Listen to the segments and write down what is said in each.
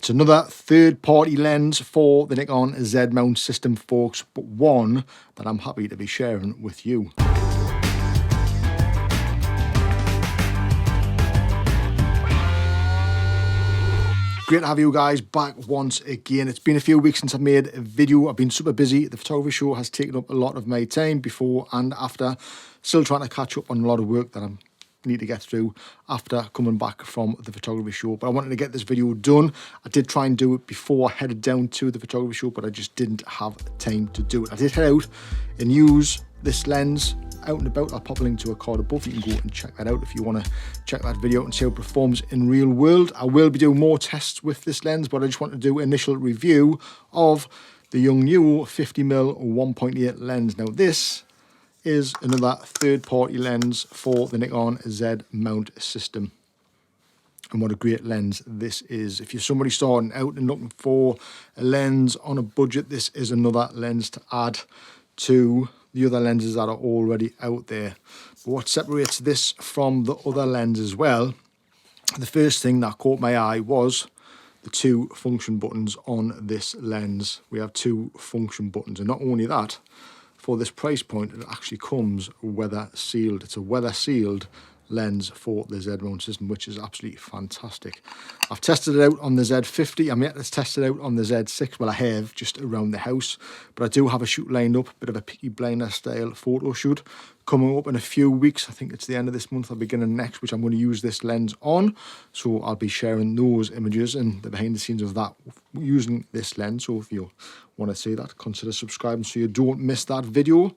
It's another third-party lens for the Nikon Z mount system, folks, but one that I'm happy to be sharing with you. Great to have you guys back once again. It's been a few weeks since I've made a video. I've been super busy. The photography show has taken up a lot of my time before and after. Still trying to catch up on a lot of work that I need to get through after coming back from the photography show. But I wanted to get this video done. I did try and do it before I headed down to the photography show, but I just didn't have time to do it. I did head out and use this lens out and about. I'll pop a link to a card above. You can go and check that out if you want to check that video and see how it performs in real world. I will be doing more tests with this lens, but I just want to do an initial review of the Yongnuo 50mm 1.8 lens. Now this is another third-party lens for the Nikon Z mount system. And what a great lens this is. If you're somebody starting out and looking for a lens on a budget, this is another lens to add to the other lenses that are already out there. But what separates this from the other lens as well, the first thing that caught my eye was the two function buttons on this lens. We have two function buttons, and not only that, for this price point, it actually comes weather sealed. It's a weather sealed lens for the Z mount system, which is absolutely fantastic. I've tested it out on the Z50. I'm yet to test it out on the Z6. Well, I have just around the house, but I do have a shoot lined up, a bit of a Peaky Blinder style photo shoot coming up in a few weeks. I think it's the end of this month or beginning next, which I'm going to use this lens on. So I'll be sharing those images and the behind the scenes of that using this lens. So if you want to see that, consider subscribing so you don't miss that video.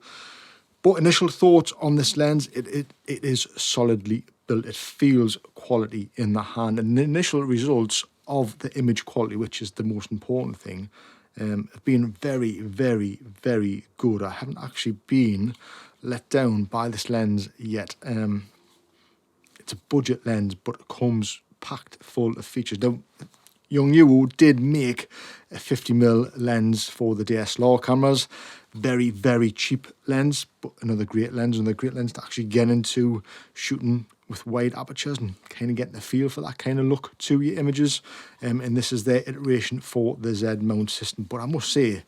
But initial thoughts on this lens, it is solidly built. It feels quality in the hand. And the initial results of the image quality, which is the most important thing, have been very, very, very good. I haven't actually been let down by this lens yet. It's a budget lens, but it comes packed full of features. Now, Yongnuo did make a 50mm lens for the DSLR cameras. Very, very cheap lens, but another great lens to actually get into shooting with wide apertures and kind of getting a feel for that kind of look to your images. And this is their iteration for the Z mount system. But I must say,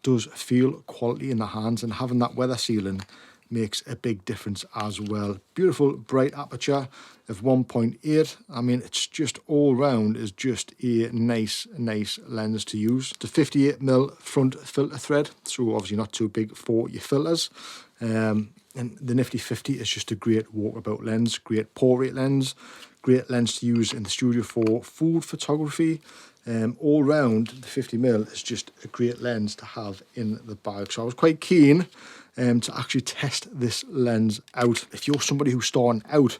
does feel quality in the hands, and having that weather sealing makes a big difference as well. Beautiful bright aperture of 1.8. I mean, it's just all round is just a nice lens to use. It's a 58mm front filter thread, so obviously not too big for your filters. And the Nifty 50 is just a great walkabout lens, great portrait lens, great lens to use in the studio for food photography. All round, the 50mm is just a great lens to have in the bag. So I was quite keen to actually test this lens out. If you're somebody who's starting out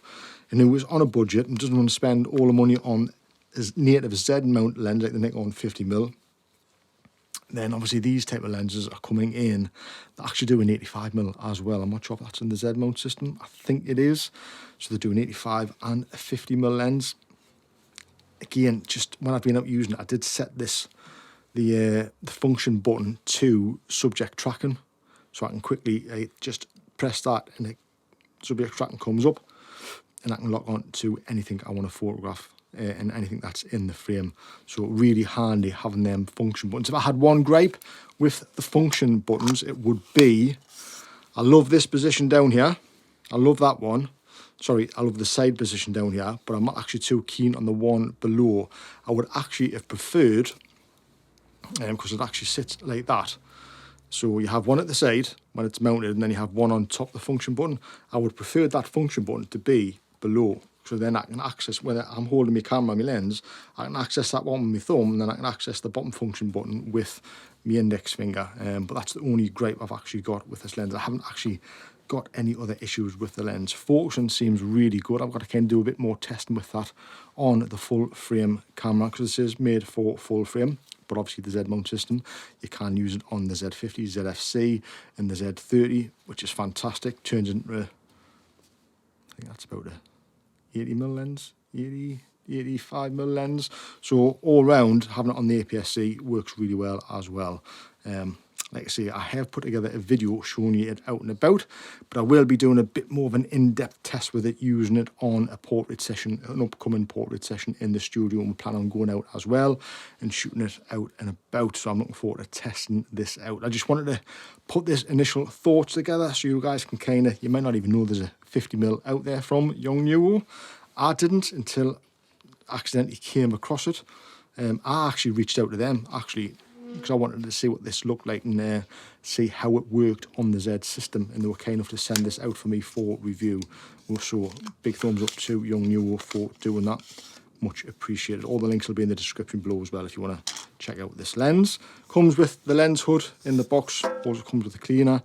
and who is on a budget and doesn't want to spend all the money on a native Z mount lens like the Nikon 50mm, then obviously these type of lenses are coming in. They're actually doing 85mm as well. I'm not sure if that's in the Z mount system. I think it is. So they're doing 85 and a 50mm lens. Again, just when I've been out using it, I did set the function button to subject tracking, so I can quickly just press that and the subject tracking comes up, and I can lock on to anything I want to photograph and anything that's in the frame. So really handy having them function buttons. If I had one gripe with the function buttons, it would be, I love this position down here. I love that one. Sorry, I love the side position down here, but I'm not actually too keen on the one below. I would actually have preferred, because it actually sits like that. So you have one at the side when it's mounted, and then you have one on top of the function button. I would prefer that function button to be below. So then I can access, whether I'm holding my camera, my lens, I can access that one with my thumb, and then I can access the bottom function button with my index finger. But that's the only gripe I've actually got with this lens. I haven't actually got any other issues with the lens. Focusing seems really good. I've got to kind of do a bit more testing with that on the full frame camera, because this is made for full frame. But obviously the Z mount system, you can use it on the Z50, ZFC, and the Z30, which is fantastic. Turns into, I think that's about a 80mm lens, 85mm lens. So all round, having it on the APS-C works really well as well. Like I say, I have put together a video showing you it out and about, but I will be doing a bit more of an in-depth test with it, using it on a portrait session, an upcoming portrait session in the studio, and we plan on going out as well and shooting it out and about. So I'm looking forward to testing this out. I just wanted to put this initial thoughts together so you guys can kind of, you might not even know there's a 50mm out there from Yongnuo. I didn't until I accidentally came across it. I actually reached out to them, because I wanted to see what this looked like and see how it worked on the Z system, and they were kind enough to send this out for me for review. Also, big thumbs up to Yongnuo for doing that. Much appreciated. All the links will be in the description below as well if you want to check out this lens. Comes with the lens hood in the box. Also comes with a cleaner,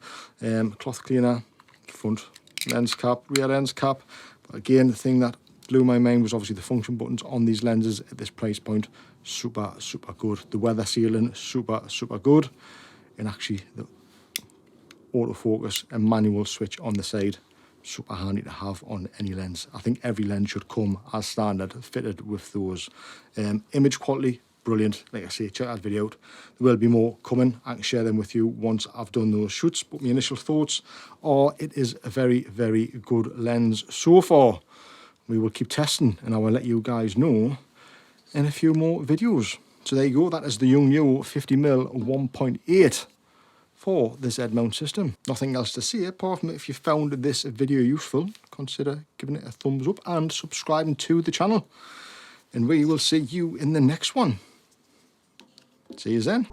cloth cleaner, front lens cap, rear lens cap. But again, the thing that blew my mind was obviously the function buttons on these lenses at this price point. Super good. The weather sealing, super good. And actually the autofocus and manual switch on the side, super handy to have on any lens. I think every lens should come as standard fitted with those. Image quality, brilliant. Like I say, check that video out. There will be more coming. I can share them with you once I've done those shoots, but my initial thoughts are it is a very good lens so far. We will keep testing and I will let you guys know in a few more videos. So there you go, that is the Yongnuo 50mm 1.8 for the Z mount system. Nothing else to say apart from if you found this video useful, consider giving it a thumbs up and subscribing to the channel. And we will see you in the next one. See you then.